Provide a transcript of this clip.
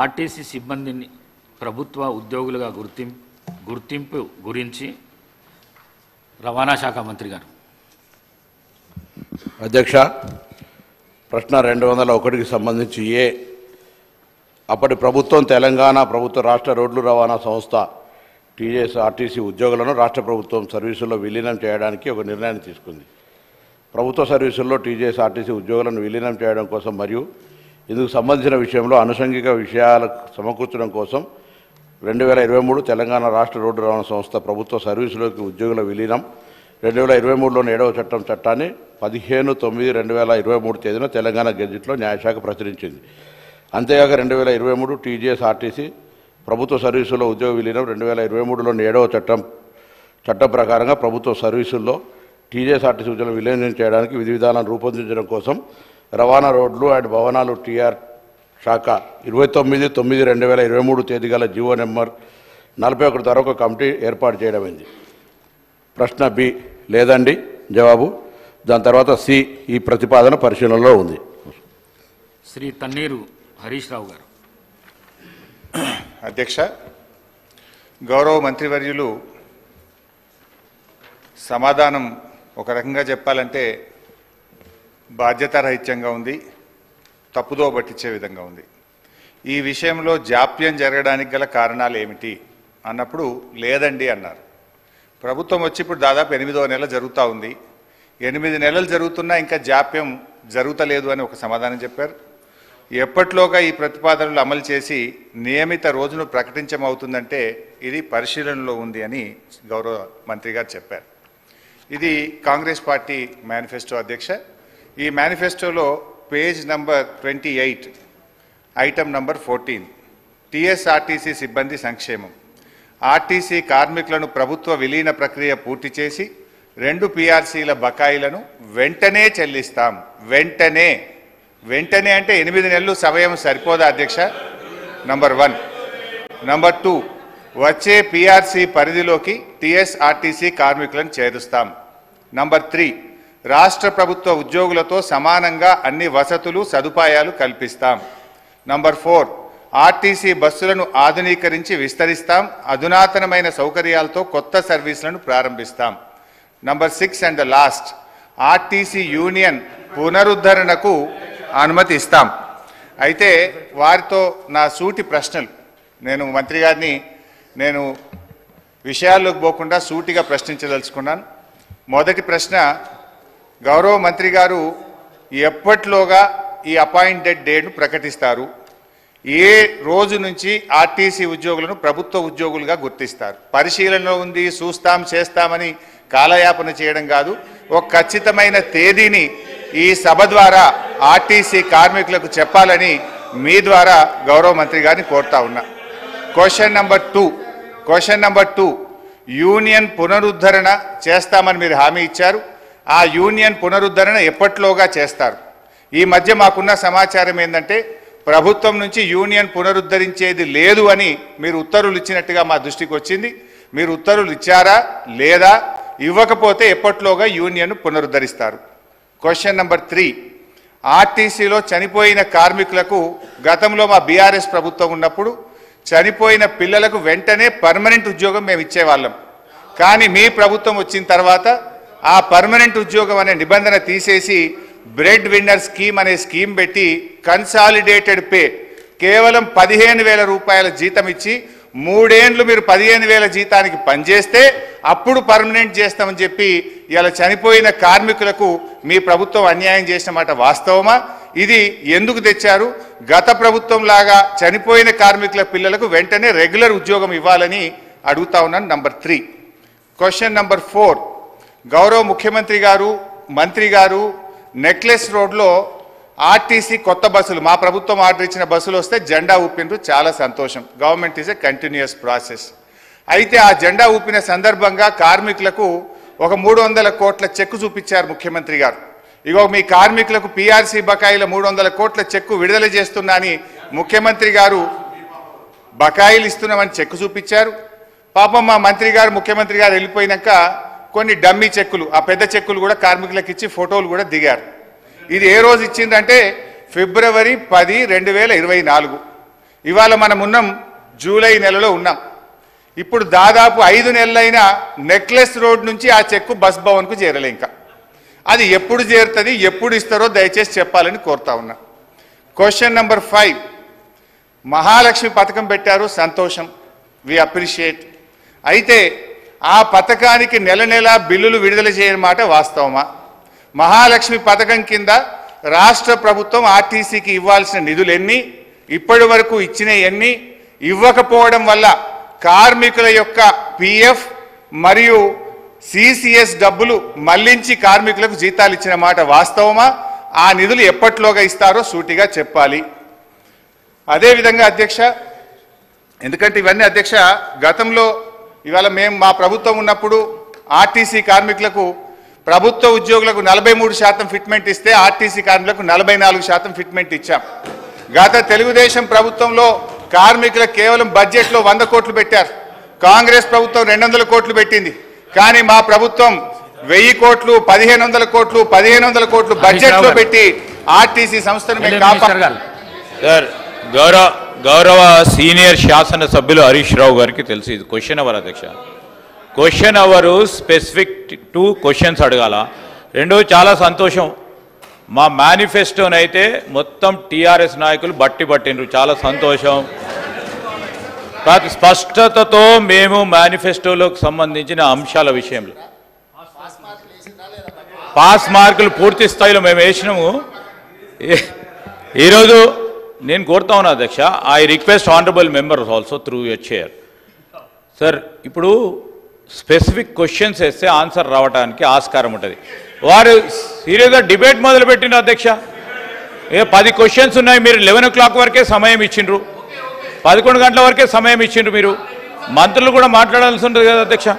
RTC సిబ్బందిని ప్రభుత్వ ఉద్యోగులుగా గుర్తింపు గురించి రవాణా శాఖ మంత్రి గారు. అధ్యక్ష, ప్రశ్న 201కి సంబంధించి అప్పటి ప్రభుత్వం తెలంగాణ ప్రభుత్వ రాష్ట్ర రోడ్లు రవాణా సంస్థ టీఎస్ఆర్టీసీ ఉద్యోగులను రాష్ట్ర ప్రభుత్వం సర్వీసుల్లో విలీనం చేయడానికి ఒక నిర్ణయాన్ని తీసుకుంది. ప్రభుత్వ సర్వీసుల్లో టీఎస్ఆర్టీసీ ఉద్యోగులను విలీనం చేయడం కోసం మరియు ఇందుకు సంబంధించిన విషయంలో అనుషంగిక విషయాలకు సమకూర్చడం కోసం 2023 తెలంగాణ రాష్ట్ర రోడ్డు రవాణా సంస్థ ప్రభుత్వ సర్వీసులోకి ఉద్యోగుల విలీనం 2023లోని 7వ చట్టాన్ని 15/9/2023 తేదీన తెలంగాణ గెజిట్లో న్యాయశాఖ ప్రచురించింది. అంతేగాక 2023 టీజీఎస్ఆర్టీసీ ప్రభుత్వ సర్వీసుల్లో ఉద్యోగ విలీనం 2023లోని 7వ చట్టం ప్రకారంగా ప్రభుత్వ సర్వీసుల్లో టీజీఎస్ఆర్టీసీ ఉద్యోగులను విలీనం చేయడానికి విధి విధానాలను రూపొందించడం కోసం రవాణా రోడ్లు అండ్ భవనాలు టీఆర్ శాఖ 29/9/2023 తేదీ గల జీవో నెంబర్ 41 ద్వారా ఒక కమిటీ ఏర్పాటు చేయడమైంది. ప్రశ్న బి లేదండి జవాబు. దాని తర్వాత సి ఈ ప్రతిపాదన పరిశీలనలో ఉంది. శ్రీ తన్నీరు హరీష్ రావు గారు. అధ్యక్ష, గౌరవ మంత్రివర్యులు సమాధానం ఒక రకంగా చెప్పాలంటే బాధ్యతారహిత్యంగా ఉంది, తప్పుదో పట్టించే విధంగా ఉంది. ఈ విషయంలో జాప్యం జరగడానికి గల కారణాలు ఏమిటి అన్నప్పుడు లేదండి అన్నారు. ప్రభుత్వం వచ్చి ఇప్పుడు దాదాపు 8వ నెల జరుగుతూ ఉంది. 8 నెలలు జరుగుతున్నా ఇంకా జాప్యం జరుగుతలేదు అని ఒక సమాధానం చెప్పారు. ఎప్పట్లోగా ఈ ప్రతిపాదనలు అమలు చేసి నియమిత రోజును ప్రకటించమవుతుందంటే ఇది పరిశీలనలో ఉంది అని గౌరవ మంత్రి గారు చెప్పారు. ఇది కాంగ్రెస్ పార్టీ మేనిఫెస్టో అధ్యక్ష. ఈ మేనిఫెస్టోలో page number 28 item number 14 TSRTC సిబ్బంది సంక్షేమం. ఆర్టీసీ కార్మికులను ప్రభుత్వ విలీన ప్రక్రియ పూర్తి చేసి 2 పీఆర్సీల బకాయిలను వెంటనే చెల్లిస్తాం. వెంటనే అంటే 8 నెలలు సమయం సరిపోదా అధ్యక్ష? నంబర్ 1. నంబర్ 2, వచ్చే పీఆర్సీ పరిధిలోకి టీఎస్ఆర్టీసీ కార్మికులను చేరుస్తాం. నంబర్ 3, రాష్ట్ర ప్రభుత్వ ఉద్యోగులతో సమానంగా అన్ని వసతులు సదుపాయాలు కల్పిస్తాం. నంబర్ 4, ఆర్టీసీ బస్సులను ఆధునీకరించి విస్తరిస్తాం. అధునాతనమైన సౌకర్యాలతో కొత్త సర్వీసులను ప్రారంభిస్తాం. Number 6 and the last, RTC union పునరుద్ధరణకు అనుమతి ఇస్తాం. అయితే వారితో నా సూటి ప్రశ్నలు, నేను మంత్రి గారిని విషయాల్లోకి పోకుండా సూటిగా ప్రశ్నించదలుచుకున్నాను. మొదటి ప్రశ్న, గౌరవ మంత్రి గారు ఎప్పట్లోగా ఈ అపాయింటెడ్ డేట్ను ప్రకటిస్తారు? ఏ రోజు నుంచి ఆర్టీసీ ఉద్యోగులను ప్రభుత్వ ఉద్యోగులుగా గుర్తిస్తారు? పరిశీలనలో ఉంది, చూస్తాం చేస్తామని కాలయాపన చేయడం కాదు. ఒక ఖచ్చితమైన తేదీని ఈ సభ ద్వారా ఆర్టీసీ కార్మికులకు చెప్పాలని మీ ద్వారా గౌరవ మంత్రి గారిని కోరుతా ఉన్నా. క్వశ్చన్ నంబర్ 2, యూనియన్ పునరుద్ధరణ చేస్తామని మీరు హామీ ఇచ్చారు. ఆ యూనియన్ పునరుద్ధరణ ఎప్పట్లోగా చేస్తారు? ఈ మధ్య మాకున్న సమాచారం ఏంటంటే ప్రభుత్వం నుంచి యూనియన్ పునరుద్ధరించేది లేదు అని మీరు ఉత్తర్వులు ఇచ్చినట్టుగా మా దృష్టికి వచ్చింది. మీరు ఉత్తర్వులు ఇచ్చారా లేదా? ఇవ్వకపోతే ఎప్పట్లోగా యూనియన్ పునరుద్ధరిస్తారు? క్వశ్చన్ నంబర్ 3, ఆర్టీసీలో చనిపోయిన కార్మికులకు గతంలో మా బీఆర్ఎస్ ప్రభుత్వం ఉన్నప్పుడు చనిపోయిన పిల్లలకు వెంటనే పర్మనెంట్ ఉద్యోగం మేము ఇచ్చేవాళ్ళం. కానీ మీ ప్రభుత్వం వచ్చిన తర్వాత ఆ పర్మనెంట్ ఉద్యోగం అనే నిబంధన తీసేసి బ్రెడ్ విన్నర్ స్కీమ్ అనే స్కీమ్ పెట్టి కన్సాలిడేటెడ్ పే కేవలం 15,000 రూపాయల జీతం ఇచ్చి 3 ఏళ్ళు మీరు 15,000 జీతానికి పనిచేస్తే అప్పుడు పర్మనెంట్ చేస్తామని చెప్పి ఇలా చనిపోయిన కార్మికులకు మీ ప్రభుత్వం అన్యాయం చేసిన మాట వాస్తవమా? ఇది ఎందుకు తెచ్చారు? గత ప్రభుత్వం లాగా చనిపోయిన కార్మికుల పిల్లలకు వెంటనే రెగ్యులర్ ఉద్యోగం ఇవ్వాలని అడుగుతా ఉన్నాను. నంబర్ 3. క్వశ్చన్ నంబర్ 4, గౌరవ ముఖ్యమంత్రి గారు మంత్రి గారు నెక్లెస్ రోడ్లో ఆర్టీసీ కొత్త బస్సులు, మా ప్రభుత్వం ఆర్డర్ ఇచ్చిన బస్సులు వస్తే జెండా ఊపినరు, చాలా సంతోషం. Government is a continuous process. అయితే ఆ జెండా ఊపిన సందర్భంగా కార్మికులకు ఒక 300 కోట్ల చెక్కు చూపించారు ముఖ్యమంత్రి గారు. ఇగో మీ కార్మికులకు పీఆర్సీ బకాయిల 300 కోట్ల చెక్కు విడుదల చేస్తున్నా అని ముఖ్యమంత్రి గారు బకాయిలు ఇస్తున్నామని చెక్కు చూపించారు. పాపం మా మంత్రి గారు ముఖ్యమంత్రి గారు వెళ్ళిపోయినాక కొన్ని డమ్మీ చెక్కులు, ఆ పెద్ద చెక్కులు కూడా కార్మికులకు ఇచ్చి ఫోటోలు కూడా దిగారు. ఇది ఏ రోజు ఇచ్చిందంటే February 10, 2024. ఇవాళ మనం ఉన్నాం జూలై నెలలో ఉన్నాం. ఇప్పుడు దాదాపు 5 నెలలైనా నెక్లెస్ రోడ్ నుంచి ఆ చెక్కు బస్ భవన్కు చేరలే. ఇంకా అది ఎప్పుడు చేరుతుంది, ఎప్పుడు ఇస్తారో దయచేసి చెప్పాలని కోరుతా ఉన్నా. క్వశ్చన్ నెంబర్ 5, మహాలక్ష్మి పథకం పెట్టారు, సంతోషం, వి అప్రిషియేట్. అయితే ఆ పథకానికి నెల నెలా బిల్లులు విడుదల చేయని మాట వాస్తవమా? మహాలక్ష్మి పథకం కింద రాష్ట్ర ప్రభుత్వం ఆర్టీసీకి ఇవ్వాల్సిన నిధులు ఎన్ని, ఇప్పటి వరకు ఇచ్చిన ఎన్ని, ఇవ్వకపోవడం వల్ల కార్మికుల యొక్క పిఎఫ్ మరియు సిసిఎస్ డబ్బులు మళ్లించి కార్మికులకు జీతాలు ఇచ్చిన మాట వాస్తవమా? ఆ నిధులు ఎప్పట్లోగా ఇస్తారో సూటిగా చెప్పాలి. అదేవిధంగా అధ్యక్ష, ఎందుకంటే ఇవన్నీ అధ్యక్ష గతంలో ఇవాళ మేము మా ప్రభుత్వం ఉన్నప్పుడు ఆర్టీసీ కార్మికులకు ప్రభుత్వ ఉద్యోగులకు 43% ఫిట్మెంట్ ఇస్తే ఆర్టీసీ కార్మికులకు 44% ఫిట్మెంట్ ఇచ్చాం. గత తెలుగుదేశం ప్రభుత్వంలో కార్మికులకు కేవలం బడ్జెట్లో 100 కోట్లు పెట్టారు. కాంగ్రెస్ ప్రభుత్వం 200 కోట్లు పెట్టింది. కానీ మా ప్రభుత్వం 1000 కోట్లు, 1500 కోట్లు, 1500 కోట్లు బడ్జెట్లో పెట్టి ఆర్టీసీ సంస్థను మేము కాపాడాం. సార్, గౌరవ సీనియర్ శాసన సభ్యులు హరీష్ రావు గారికి తెలుసు ఇది క్వశ్చన్ అవర్ అధ్యక్ష. క్వశ్చన్ అవరు స్పెసిఫిక్ 2 క్వశ్చన్స్ అడగాల. రెండోది చాలా సంతోషం, మా మేనిఫెస్టోనైతే మొత్తం టీఆర్ఎస్ నాయకులు పట్టిండ్రు, చాలా సంతోషం. స్పష్టతతో మేము మేనిఫెస్టోలోకి సంబంధించిన అంశాల విషయంలో పాస్ మార్కులు పూర్తి స్థాయిలో మేము వేసినాము. ఈరోజు నేను కోరుతా ఉన్నా అధ్యక్ష, I request honourable members also through your chair. Sir, ఇప్పుడు స్పెసిఫిక్ క్వశ్చన్స్ వేస్తే ఆన్సర్ రావడానికి ఆస్కారం ఉంటుంది. వారు సీరియస్గా డిబేట్ మొదలుపెట్టిన అధ్యక్ష. 10 క్వశ్చన్స్ ఉన్నాయి, మీరు 11 o'clock వరకే సమయం ఇచ్చిండ్రు, 11 గంటల వరకే సమయం ఇచ్చిండ్రు. మీరు మంత్రులు కూడా మాట్లాడాల్సి ఉంటుంది కదా అధ్యక్ష.